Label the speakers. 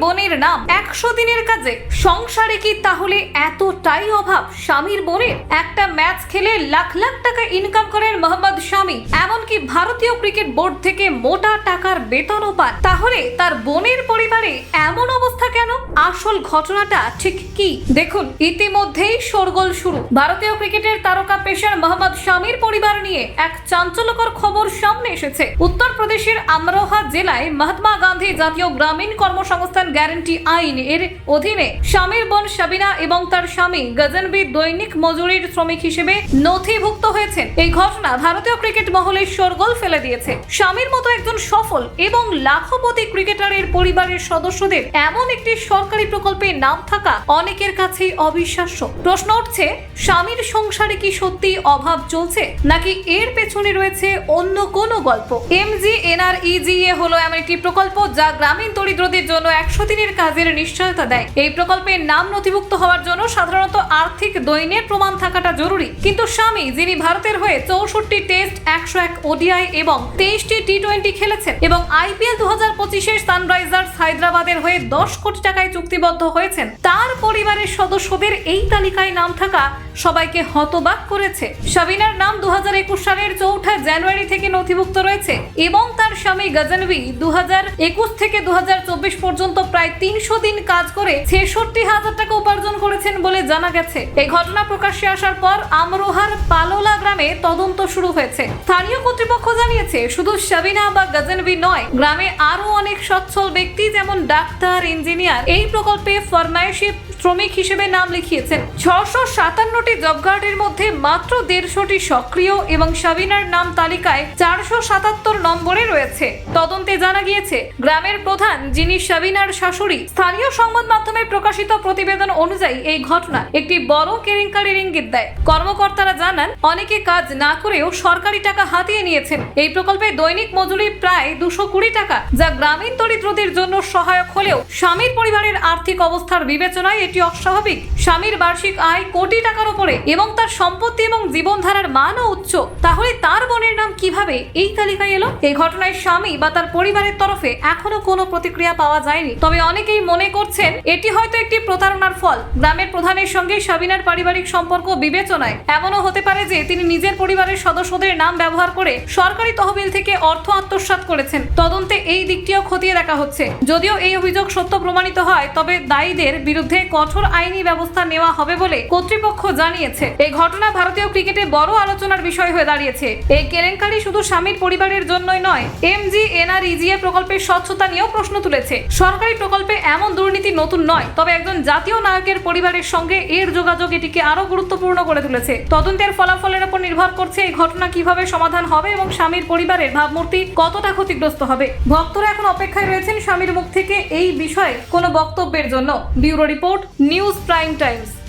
Speaker 1: বোনের নাম 100 দিনের কাজে সংসারে কি তাহলে এতটাই অভাব? স্বামীর বোনের একটা ম্যাচ খেলে লাখ লাখ টাকা ইনকাম করেন মোহাম্মদ শামী, এমনকি ভারতীয় ক্রিকেট বোর্ড থেকে মোটা টাকার বেতনও পান। তাহলে তার বোনের পরিবারে এমন অবস্থা কেন? আসল ঘটনাটা ঠিক কি দেখুন। ইতিমধ্যেই শোরগোল শুরু। ভারতীয় ক্রিকেটের তারকা পেসার মোহাম্মদ শামীর পরিবার নিয়ে এক চাঞ্চল্যকর খবর সামনে এসেছে। উত্তরপ্রদেশের আমরোহা জেলায় মহাত্মা গান্ধী জাতীয় গ্রামীণ কর্মসংস্থান গ্যারান্টি আইন এর অধীনে শামীর বোন সাবিনা এবং তার স্বামী গজনবী দৈনিক মজুরির শ্রমিক হিসেবে নথিভুক্ত হয়েছেন। এই ঘটনা ভারতীয় ক্রিকেট মহলে শোরগোল ফেলে দিয়েছে। স্বামীর মতো একজন সফল এবং লাখপতি ক্রিকেটারের পরিবারের সদস্যদের এমন একটি সরকারি প্রকল্পে নাম থাকা অনেকের কাছেই অবিশ্বাস্য। প্রশ্ন উঠছে, স্বামীর সংসারে কি সত্যি অভাব চলছে, নাকি এর পেছনে রয়েছে অন্য কোনো গল্প? MGNREGA হলো এমন একটি প্রকল্প যা গ্রামীণ দরিদ্রদের জন্য 100 দিনের কাজের নিশ্চয়তা দেয়। এই প্রকল্পের নাম নথিভুক্ত হওয়ার জন্য সাধারণত আর্থিক দৈন্যের প্রমাণ থাকাটা জরুরি। কিন্তু স্বামী, যিনি ভারতের হয়ে 64 টেস্ট, 101 ODI এবং 23টি T20 খেলেছেন এবং IPL 2025-এর সানরাইজার্স হায়দ্রাবাদের হয়ে 10 কোটি টাকায় চুক্তিবদ্ধ হয়েছেন, তার পরিবারের সদস্যদের এই তালিকায় নাম থাকা সবাইকে হতবাক করেছে। সাবিনার নাম 2021 সালের 4 জানুয়ারি থেকে নথিভুক্ত রয়েছে এবং তার স্বামী গজনবী 2021 থেকে 2024 পর্যন্ত প্রায় 300 দিন কাজ করে 66,000 টাকা উপার্জন করেছেন বলে জানা গেছে। এই ঘটনা প্রকাশ্যে আসার পর আমরোহার পালোলা গ্রামে তদন্ত শুরু হয়েছে। স্থানীয় কর্তৃপক্ষ জানিয়েছে, শুধু সাবিনা বা গজনবী নয়, গ্রামে আরো অনেক সচ্ছল ব্যক্তি যেমন ডাক্তার, ইঞ্জিনিয়ার এই প্রকল্পে ফরমায়েশি শ্রমিক হিসেবে নাম লিখিয়েছেন। 657টি জব কার্ডের মধ্যে মাত্র 150টি সক্রিয় এবং সাবিনার নাম তালিকায় 477 নম্বরে রয়েছে। তদন্তে জানা গিয়েছে, গ্রামের প্রধান, যিনি সাবিনার শাশুড়ি, স্থানীয় সংবাদ মাধ্যমে প্রকাশিত প্রতিবেদন অনুযায়ী এই ঘটনা একটি বড় কেলেঙ্কারির ইঙ্গিত দেয়। কর্মকর্তারা জানান, অনেকে কাজ না করেও সরকারি টাকা হাতিয়ে নিয়েছেন। এই প্রকল্পে দৈনিক মজুরি প্রায় 220 টাকা, যা গ্রামীণ দরিদ্রদের জন্য সহায়ক হলেও স্বামীর পরিবারের আর্থিক অবস্থার বিবেচনায় এটি অস্বাভাবিক। স্বামীর বার্ষিক আয় কোটি টাকার উপরে এবং তার সম্পত্তি এবং জীবনধারার মানও উচ্চ। তাহলে তার বোনের নাম কিভাবে এই তালিকায় এলো? এই ঘটনায় স্বামী বা তার পরিবারের তরফে এখনো কোনো প্রতিক্রিয়া পাওয়া যায়নি। তবে অনেকেই মনে করছেন এটি হয়তো একটি প্রতারণার ফল। গ্রামের প্রধানের সঙ্গে সাবিনার পারিবারিক সম্পর্ক বিবেচনায় এমনও হতে পারে যে তিনি নিজের পরিবারের সদস্যদের নাম ব্যবহার করে সরকারি তহবিল থেকে অর্থ আত্মসাৎ করেছেন। তদন্তে এই দিকটিও খতিয়ে দেখা হচ্ছে। যদিও এই অভিযোগ সত্য প্রমাণিত হয়, তবে দায়ীদের বিরুদ্ধে কঠোর আইনি ব্যবস্থা নেওয়া হবে বলে কর্তৃপক্ষ জানিয়েছে। এই ঘটনা ভারতীয় ক্রিকেটে বড় আলোচনার বিষয় হয়ে দাঁড়িয়েছে। এই কেলেঙ্কারি শুধু স্বামীর পরিবারের জন্যই নয়, MGNREGA প্রকল্পের স্বচ্ছতা নিয়েও প্রশ্ন তুলেছে। সরকারি প্রকল্পে এমন দুর্নীতি নতুন নয়, তবে একজন জাতীয় নায়কের পরিবারের সঙ্গে এর যোগাযোগ এটিকে আরো গুরুত্বপূর্ণ করে তুলেছে। তদন্তের ফলাফলের উপর নির্ভর করছে এই ঘটনা কিভাবে সমাধান হবে এবং স্বামীর পরিবারের ভাবমূর্তি কতটা ক্ষতিগ্রস্ত হবে। ভক্তরা এখন অপেক্ষায় রয়েছেন স্বামীর মুখ থেকে এই বিষয়ে কোনো বক্তব্যের জন্য। Bureau report, news prime Times.